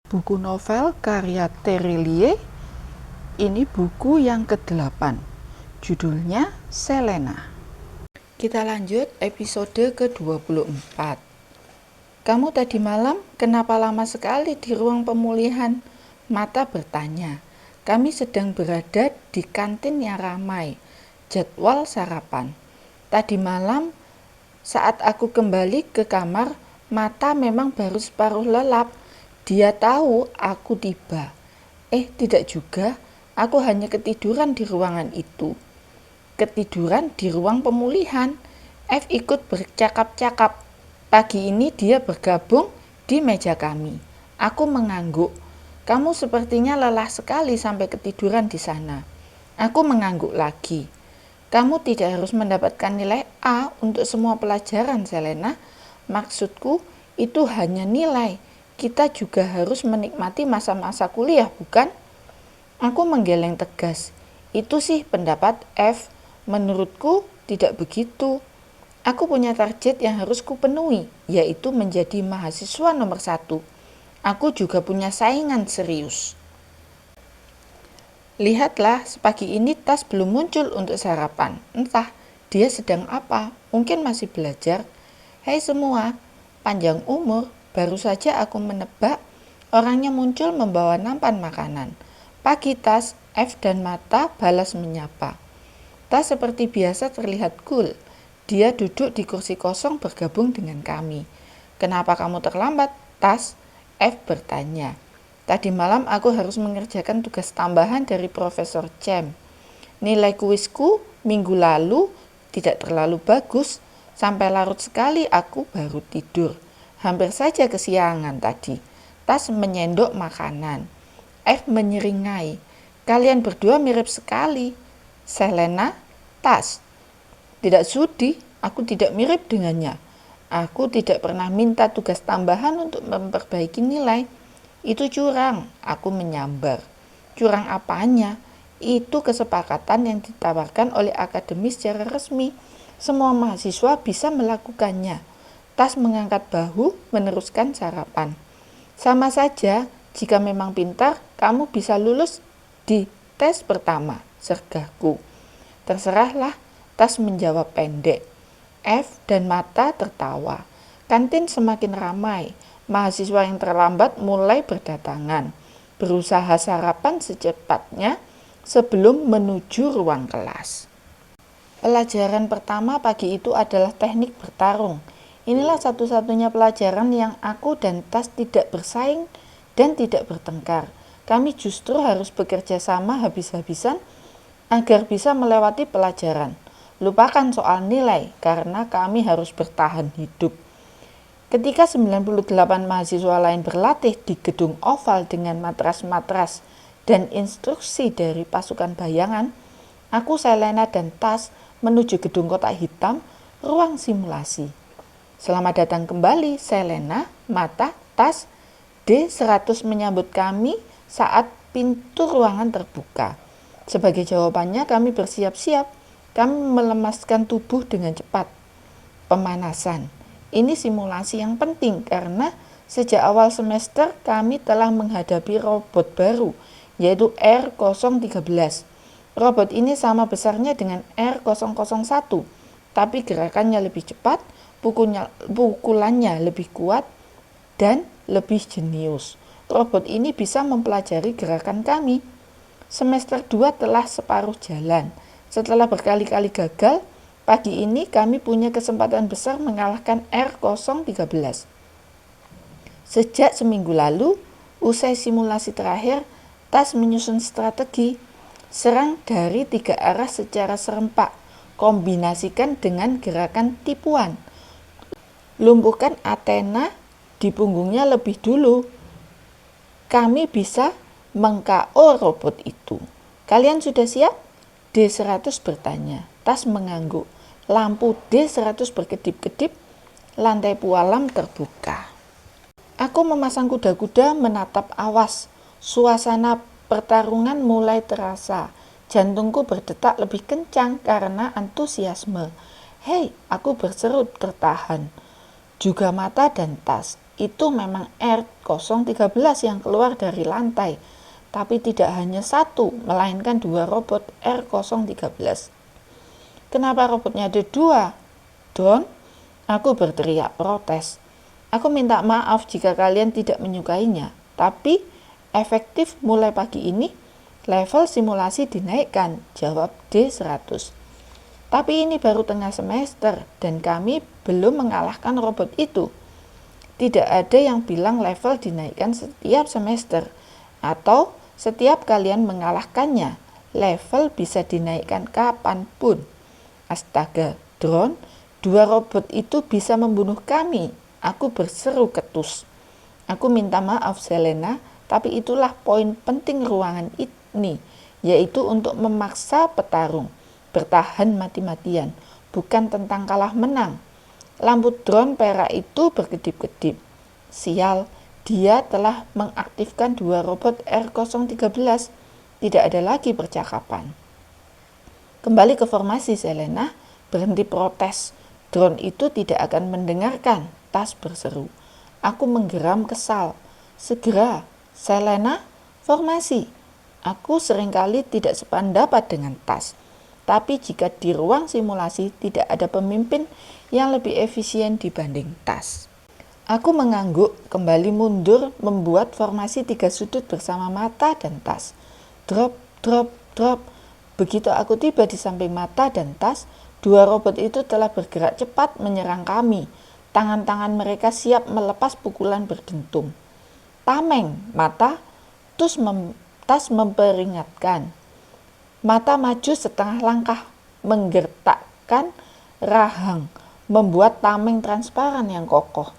Buku novel karya Terelie, ini buku yang ke-8. Judulnya Selena. Kita lanjut episode ke-24. Kamu tadi malam kenapa lama sekali di ruang pemulihan? Mata bertanya. Kami sedang berada di kantin yang ramai. Jadwal sarapan. Tadi malam saat aku kembali ke kamar, Mata memang baru separuh lelap. Dia tahu aku tiba. Tidak juga. Aku hanya ketiduran di ruangan itu. Ketiduran di ruang pemulihan. F ikut bercakap-cakap. Pagi ini dia bergabung di meja kami. Aku mengangguk. Kamu sepertinya lelah sekali sampai ketiduran di sana. Aku mengangguk lagi. Kamu tidak harus mendapatkan nilai A untuk semua pelajaran, Selena. Maksudku, itu hanya nilai. Kita juga harus menikmati masa-masa kuliah, bukan? Aku menggeleng tegas. Itu sih pendapat F. Menurutku tidak begitu. Aku punya target yang harus kupenuhi, yaitu menjadi mahasiswa nomor 1. Aku juga punya saingan serius. Lihatlah, sepagi ini Tas belum muncul untuk sarapan. Entah, dia sedang apa, mungkin masih belajar. Hai semua, panjang umur, baru saja aku menebak orangnya muncul membawa nampan makanan. Pagi Tas, F dan Mata balas menyapa. Tas seperti biasa terlihat cool. Dia duduk di kursi kosong bergabung dengan kami. Kenapa kamu terlambat, Tas? F bertanya. Tadi malam aku harus mengerjakan tugas tambahan dari Profesor Cem. Nilai kuisku minggu lalu tidak terlalu bagus. Sampai larut sekali aku baru tidur. Hampir saja kesiangan tadi. Tas menyendok makanan. F menyeringai. Kalian berdua mirip sekali. Selena, Tas. Tidak sudi, aku tidak mirip dengannya. Aku tidak pernah minta tugas tambahan untuk memperbaiki nilai. Itu curang, aku menyambar. Curang apanya? Itu kesepakatan yang ditawarkan oleh akademi secara resmi. Semua mahasiswa bisa melakukannya. Tas mengangkat bahu, meneruskan sarapan. Sama saja, jika memang pintar, kamu bisa lulus di tes pertama, sergahku. Terserahlah, Tas menjawab pendek. F dan Mata tertawa. Kantin semakin ramai. Mahasiswa yang terlambat mulai berdatangan. Berusaha sarapan secepatnya sebelum menuju ruang kelas. Pelajaran pertama pagi itu adalah teknik bertarung. Inilah satu-satunya pelajaran yang aku dan Tas tidak bersaing dan tidak bertengkar. Kami justru harus bekerja sama habis-habisan agar bisa melewati pelajaran. Lupakan soal nilai karena kami harus bertahan hidup. Ketika 98 mahasiswa lain berlatih di gedung oval dengan matras-matras dan instruksi dari pasukan bayangan, aku, Selena, dan Tas menuju gedung kotak hitam, ruang simulasi. Selamat datang kembali, Selena, Mata, Tas. D100 menyambut kami saat pintu ruangan terbuka. Sebagai jawabannya, kami bersiap-siap. Kami melemaskan tubuh dengan cepat. Pemanasan. Ini simulasi yang penting karena sejak awal semester kami telah menghadapi robot baru, yaitu R013. Robot ini sama besarnya dengan R001, tapi gerakannya lebih cepat, pukulannya lebih kuat, dan lebih jenius. Robot ini bisa mempelajari gerakan kami. Semester 2 telah separuh jalan. Setelah berkali-kali gagal, pagi ini kami punya kesempatan besar mengalahkan R013. Sejak seminggu lalu, usai simulasi terakhir, Tas menyusun strategi. Serang dari 3 arah secara serempak, kombinasikan dengan gerakan tipuan. Lumpuhkan Athena di punggungnya lebih dulu. Kami bisa meng-KO robot itu. Kalian sudah siap? D100 bertanya. Tas mengangguk. Lampu D100 berkedip-kedip. Lantai pualam terbuka. Aku memasang kuda-kuda menatap awas. Suasana pertarungan mulai terasa. Jantungku berdetak lebih kencang karena antusiasme. Hei, aku berseru tertahan. Juga Mata dan Tas. itu memang R013 yang keluar dari lantai, tapi tidak hanya satu, melainkan dua robot R013. Kenapa robotnya ada dua? Don, aku berteriak protes. Aku minta maaf jika kalian tidak menyukainya, tapi efektif mulai pagi ini, level simulasi dinaikkan, jawab D100. Tapi ini baru tengah semester dan kami belum mengalahkan robot itu. Tidak ada yang bilang level dinaikkan setiap semester atau setiap kalian mengalahkannya. Level bisa dinaikkan kapanpun. Astaga, drone, dua robot itu bisa membunuh kami. Aku berseru ketus. Aku minta maaf, Selena, tapi itulah poin penting ruangan ini, yaitu untuk memaksa petarung bertahan mati-matian, bukan tentang kalah menang. Lampu drone perak itu berkedip-kedip. Sial, dia telah mengaktifkan dua robot R013. Tidak ada lagi percakapan. Kembali ke formasi, Selena. Berhenti protes. Drone itu tidak akan mendengarkan. Tas berseru. Aku menggeram kesal. Segera, Selena, formasi. Aku seringkali tidak sependapat dengan Tas. Tapi jika di ruang simulasi tidak ada pemimpin yang lebih efisien dibanding Tas. Aku mengangguk, kembali mundur, membuat formasi tiga sudut bersama Mata dan Tas. Drop, drop, drop. Begitu aku tiba di samping Mata dan Tas, dua robot itu telah bergerak cepat menyerang kami. Tangan-tangan mereka siap melepas pukulan berdentum. Tameng, Mata, Tas memperingatkan. Mata maju setengah langkah, menggertakkan rahang, membuat tameng transparan yang kokoh.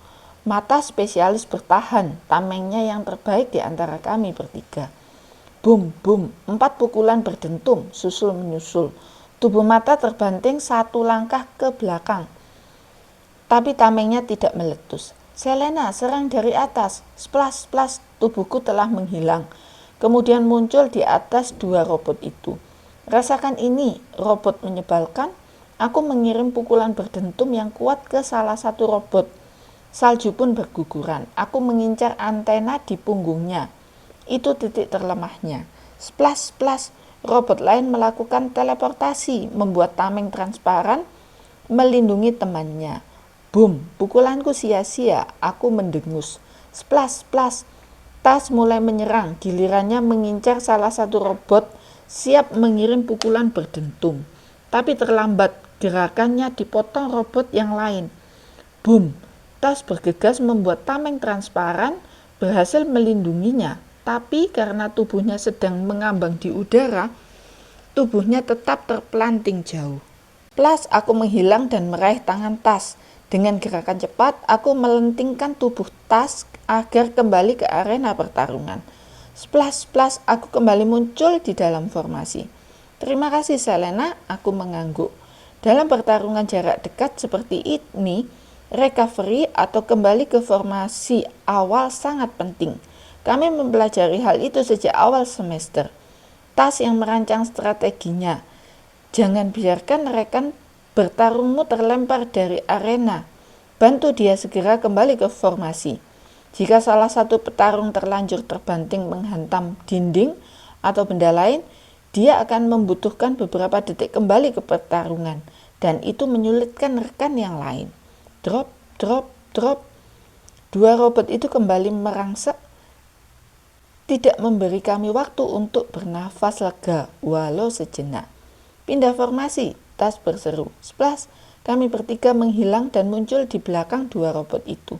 Mata spesialis bertahan, tamengnya yang terbaik di antara kami bertiga. Bum, bum, 4 pukulan berdentum, susul menyusul. Tubuh Mata terbanting satu langkah ke belakang, tapi tamengnya tidak meletus. Selena, serang dari atas. Splas, splas, tubuhku telah menghilang. Kemudian muncul di atas dua robot itu. Rasakan ini, robot menyebalkan. Aku mengirim pukulan berdentum yang kuat ke salah satu robot. Salju pun berguguran. Aku mengincar antena di punggungnya. Itu titik terlemahnya. Splas, splas. Robot lain melakukan teleportasi, membuat tameng transparan, melindungi temannya. Boom, pukulanku sia-sia. Aku mendengus. Splas, splas. Tas mulai menyerang. Gilirannya mengincar salah satu robot, siap mengirim pukulan berdentum. Tapi terlambat. Gerakannya dipotong robot yang lain. Boom. Tas bergegas membuat tameng transparan, berhasil melindunginya. Tapi karena tubuhnya sedang mengambang di udara, tubuhnya tetap terpelanting jauh. Plus, aku menghilang dan meraih tangan Tas. Dengan gerakan cepat, aku melentingkan tubuh Tas agar kembali ke arena pertarungan. Splash, splash, aku kembali muncul di dalam formasi. Terima kasih, Selena, aku mengangguk. Dalam pertarungan jarak dekat seperti ini, recovery atau kembali ke formasi awal sangat penting. Kami mempelajari hal itu sejak awal semester. Tas yang merancang strateginya. Jangan biarkan rekan bertarungmu terlempar dari arena. Bantu dia segera kembali ke formasi. Jika salah satu petarung terlanjur terbanting menghantam dinding atau benda lain, dia akan membutuhkan beberapa detik kembali ke pertarungan, dan itu menyulitkan rekan yang lain. Drop, drop, drop. Dua robot itu kembali merangsek, tidak memberi kami waktu untuk bernafas lega, walau sejenak. Pindah formasi, Tas berseru. Splash, kami bertiga menghilang dan muncul di belakang dua robot itu.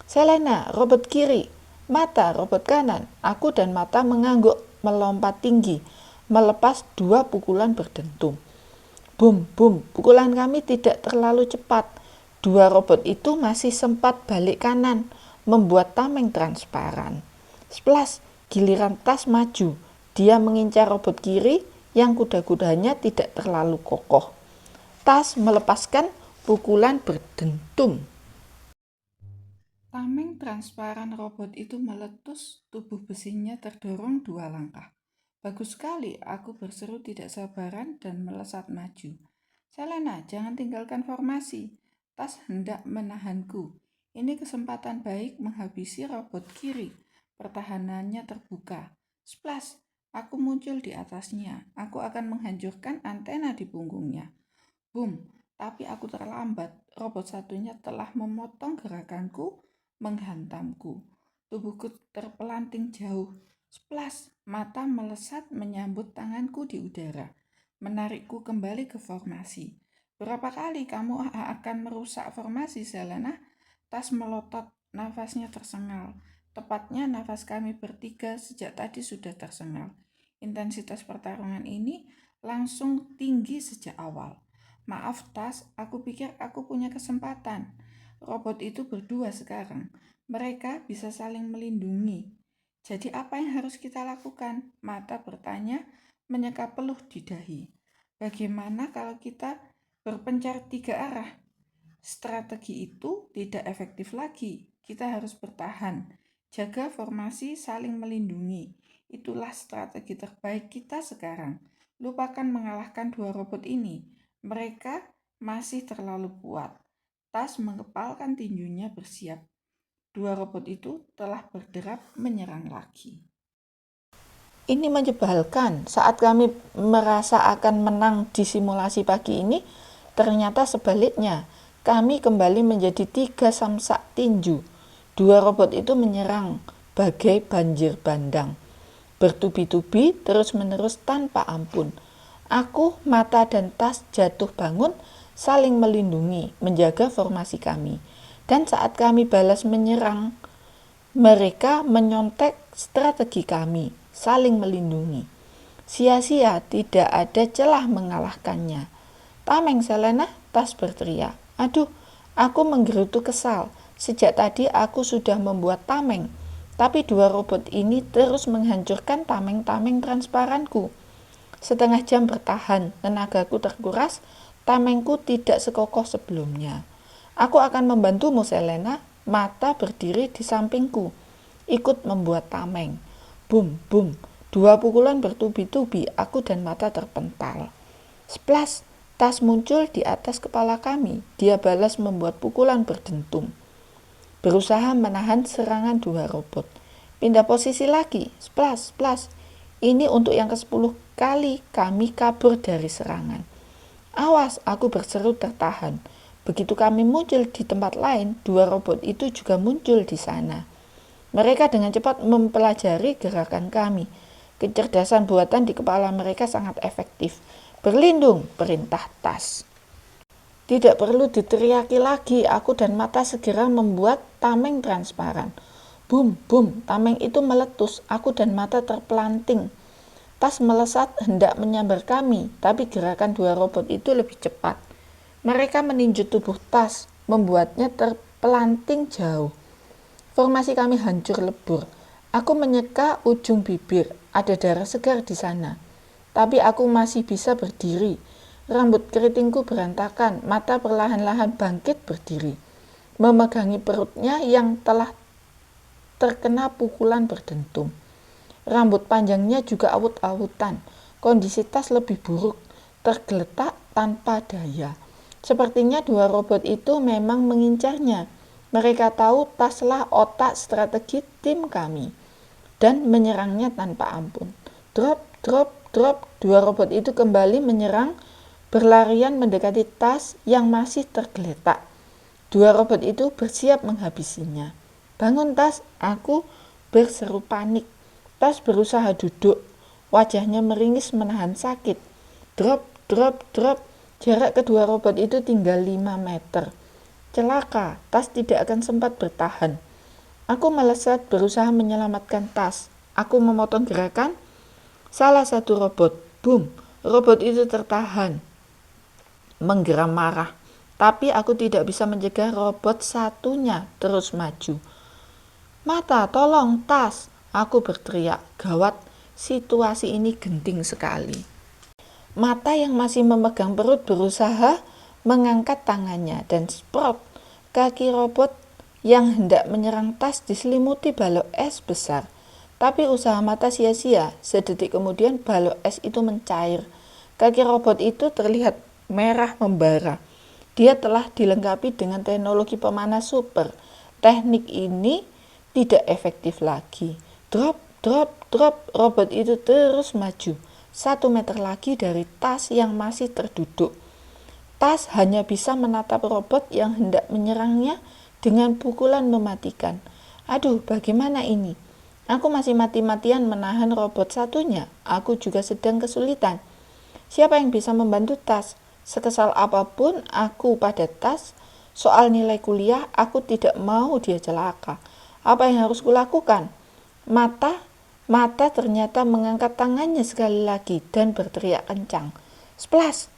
Selena, robot kiri. Mata, robot kanan. Aku dan Mata mengangguk, melompat tinggi, melepas dua pukulan berdentum. Bum, bum, pukulan kami tidak terlalu cepat. Dua robot itu masih sempat balik kanan, membuat tameng transparan. Splash, giliran Tas maju. Dia mengincar robot kiri yang kuda-kudanya tidak terlalu kokoh. Tas melepaskan pukulan berdentum. Tameng transparan robot itu meletus, tubuh besinya terdorong 2 langkah. Bagus sekali, aku berseru tidak sabaran dan melesat maju. Selena, jangan tinggalkan formasi. Tas hendak menahanku. Ini kesempatan baik menghabisi robot kiri. Pertahanannya terbuka. Splash! Aku muncul di atasnya. Aku akan menghancurkan antena di punggungnya. Boom! Tapi aku terlambat. Robot satunya telah memotong gerakanku, menghantamku. Tubuhku terpelanting jauh. Splash! Mata melesat menyambut tanganku di udara, menarikku kembali ke formasi. Berapa kali kamu akan merusak formasi, Selena? Tas melotot, nafasnya tersengal. Tepatnya nafas kami bertiga sejak tadi sudah tersengal. Intensitas pertarungan ini langsung tinggi sejak awal. Maaf Tas, aku pikir aku punya kesempatan. Robot itu berdua sekarang. Mereka bisa saling melindungi. Jadi apa yang harus kita lakukan? Mata bertanya, menyeka peluh di dahi. Bagaimana kalau kita berpencar 3 arah? Strategi itu tidak efektif lagi. Kita harus bertahan, jaga formasi, saling melindungi. Itulah strategi terbaik kita sekarang. Lupakan mengalahkan 2 robot ini. Mereka masih terlalu kuat. Tas mengepalkan tinjunya bersiap. 2 robot itu telah berderap menyerang lagi. Ini menyebalkan. Saat kami merasa akan menang di simulasi pagi ini, ternyata sebaliknya. Kami kembali menjadi 3 samsak tinju. 2 robot itu menyerang bagai banjir bandang, bertubi-tubi terus-menerus tanpa ampun. Aku, Mata, dan Tas jatuh bangun, saling melindungi, menjaga formasi kami. Dan saat kami balas menyerang, mereka menyontek strategi kami, saling melindungi. Sia-sia, tidak ada celah mengalahkannya. Tameng, Selena, Tas berteriak. Aduh, aku menggerutu kesal. Sejak tadi aku sudah membuat tameng, tapi 2 robot ini terus menghancurkan tameng-tameng transparanku. Setengah jam bertahan, tenagaku terkuras, tamengku tidak sekokoh sebelumnya. Aku akan membantumu, Selena. Mata berdiri di sampingku, ikut membuat tameng. Bum, bum, 2 pukulan bertubi-tubi, aku dan Mata terpental. Splash! Tas muncul di atas kepala kami. Dia balas membuat pukulan berdentum, berusaha menahan serangan 2 robot. Pindah posisi lagi. Splash, splash. Ini untuk yang ke-10 kali kami kabur dari serangan. Awas, aku berseru tertahan. Begitu kami muncul di tempat lain, 2 robot itu juga muncul di sana. Mereka dengan cepat mempelajari gerakan kami. Kecerdasan buatan di kepala mereka sangat efektif. Berlindung, perintah Tas. Tidak perlu diteriaki lagi, aku dan Mata segera membuat tameng transparan. Bum, bum, tameng itu meletus, aku dan Mata terpelanting. Tas melesat hendak menyambar kami, tapi gerakan 2 robot itu lebih cepat. Mereka meninju tubuh Tas, membuatnya terpelanting jauh. Formasi kami hancur lebur. Aku menyeka ujung bibir, ada darah segar di sana. Tapi aku masih bisa berdiri. Rambut keritingku berantakan, Mata perlahan-lahan bangkit berdiri, memegangi perutnya yang telah terkena pukulan berdentum. Rambut panjangnya juga awut-awutan. Kondisi Tas lebih buruk, tergeletak tanpa daya. Sepertinya 2 robot itu memang mengincarnya. Mereka tahu Taslah otak strategi tim kami dan menyerangnya tanpa ampun. Drop, drop, drop. 2 robot itu kembali menyerang, berlarian mendekati Tas yang masih tergeletak. 2 robot itu bersiap menghabisinya. Bangun Tas, aku berseru panik. Tas berusaha duduk, wajahnya meringis menahan sakit. Drop, drop, drop. Jarak kedua robot itu tinggal 5 meter. Celaka, Tas tidak akan sempat bertahan. Aku melesat berusaha menyelamatkan Tas. Aku memotong gerakan salah satu robot. Boom, robot itu tertahan, menggeram marah. Tapi aku tidak bisa mencegah robot satunya terus maju. Mata, tolong, Tas! Aku berteriak. Gawat, situasi ini genting sekali. Mata yang masih memegang perut berusaha mengangkat tangannya dan sprot. Kaki robot yang hendak menyerang Tas diselimuti balok es besar. Tapi usaha Mata sia-sia. Sedetik kemudian balok es itu mencair. Kaki robot itu terlihat merah membara. Dia telah dilengkapi dengan teknologi pemanas super. Teknik ini tidak efektif lagi. Drop, drop, drop. Robot itu terus maju. 1 meter lagi dari Tas yang masih terduduk. Tas hanya bisa menatap robot yang hendak menyerangnya dengan pukulan mematikan. Aduh, bagaimana ini? Aku masih mati-matian menahan robot satunya. Aku juga sedang kesulitan. Siapa yang bisa membantu Tas? Sekesal apapun aku pada Tas, soal nilai kuliah, aku tidak mau dia celaka. Apa yang harus kulakukan? Mata ternyata mengangkat tangannya sekali lagi dan berteriak kencang. Splash!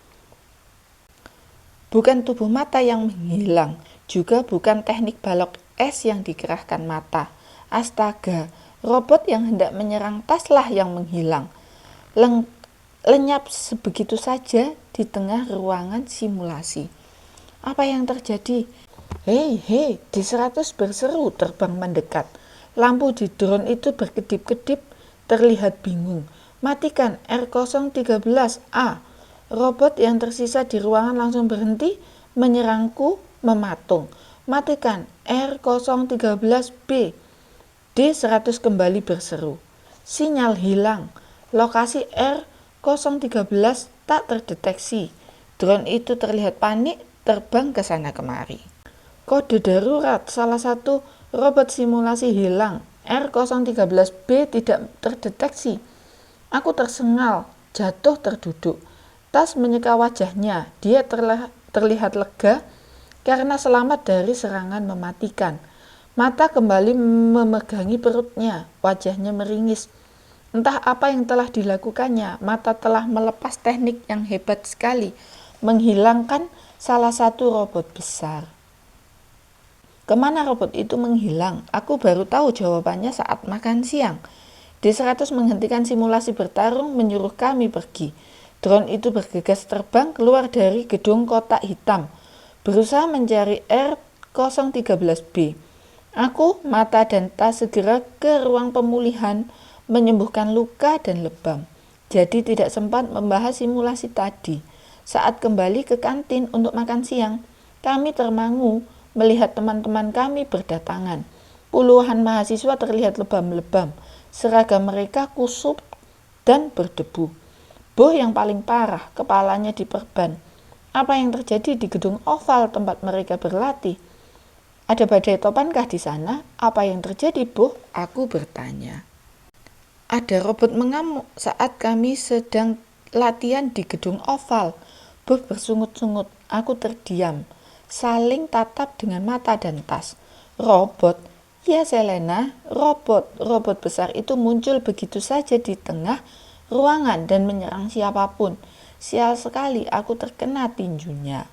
Bukan tubuh Mata yang menghilang, juga bukan teknik balok es yang dikerahkan Mata. Astaga, robot yang hendak menyerang Tas-lah yang menghilang. Lenyap sebegitu saja di tengah ruangan simulasi. Apa yang terjadi? Hei, D100 berseru terbang mendekat. Lampu di drone itu berkedip-kedip, terlihat bingung. Matikan R013A. Robot yang tersisa di ruangan langsung berhenti, menyerangku mematung. Matikan R013B. D100 kembali berseru. Sinyal hilang. Lokasi R013 tak terdeteksi. Drone itu terlihat panik, terbang ke sana kemari. Kode darurat, salah satu robot simulasi hilang. R013B tidak terdeteksi. Aku tersengal, jatuh terduduk. Tas menyeka wajahnya. Dia terlihat lega karena selamat dari serangan mematikan. Mata kembali memegangi perutnya. Wajahnya meringis. Entah apa yang telah dilakukannya. Mata telah melepas teknik yang hebat sekali, menghilangkan salah satu robot besar. Kemana robot itu menghilang? Aku baru tahu jawabannya saat makan siang. D100 menghentikan simulasi bertarung, menyuruh kami pergi. Drone itu bergegas terbang keluar dari gedung kotak hitam, berusaha mencari R013B. Aku, Mata, dan Tas segera ke ruang pemulihan, menyembuhkan luka dan lebam. Jadi tidak sempat membahas simulasi tadi. Saat kembali ke kantin untuk makan siang, kami termangu melihat teman-teman kami berdatangan. Puluhan mahasiswa terlihat lebam-lebam. Seragam mereka kusut dan berdebu. Boh yang paling parah, kepalanya diperban. Apa yang terjadi di gedung oval tempat mereka berlatih? Ada badai topankah di sana? Apa yang terjadi, Boh? Aku bertanya. Ada robot mengamuk saat kami sedang latihan di gedung oval. Boh bersungut-sungut. Aku terdiam, saling tatap dengan Mata dan Tas. Robot? Ya, Selena, robot. Robot besar itu muncul begitu saja di tengah ruangan dan menyerang siapapun. Sial sekali, aku terkena tinjunya.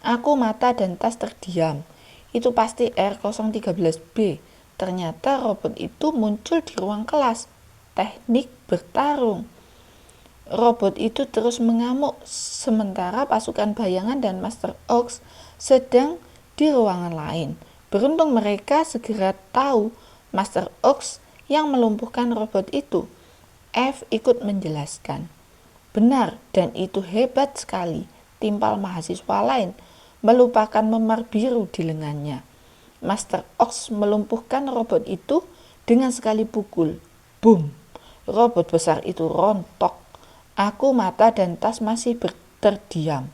Aku, Mata, dan Tas terdiam. Itu pasti R013B. Ternyata robot itu muncul di ruang kelas. Teknik bertarung. Robot itu terus mengamuk, sementara pasukan bayangan dan Master Ox sedang di ruangan lain. Beruntung mereka segera tahu Master Ox yang melumpuhkan robot itu. F ikut menjelaskan. Benar, dan itu hebat sekali. Timpal mahasiswa lain melupakan memar biru di lengannya. Master Ox melumpuhkan robot itu dengan sekali pukul. Boom! Robot besar itu rontok. Aku, Mata, dan Tas masih terdiam.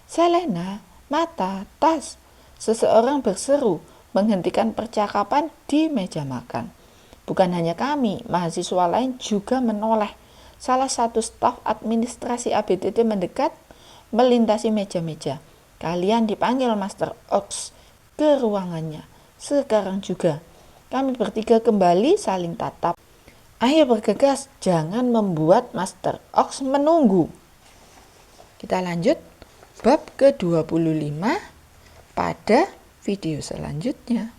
Selena, Mata, Tas. Seseorang berseru, menghentikan percakapan di meja makan. Bukan hanya kami, mahasiswa lain juga menoleh. Salah satu staf administrasi ABTT mendekat, melintasi meja-meja. Kalian dipanggil Master Ox ke ruangannya. Sekarang juga. Kami bertiga kembali saling tatap. Ayo bergegas, jangan membuat Master Ox menunggu. Kita lanjut bab ke-25 pada video selanjutnya.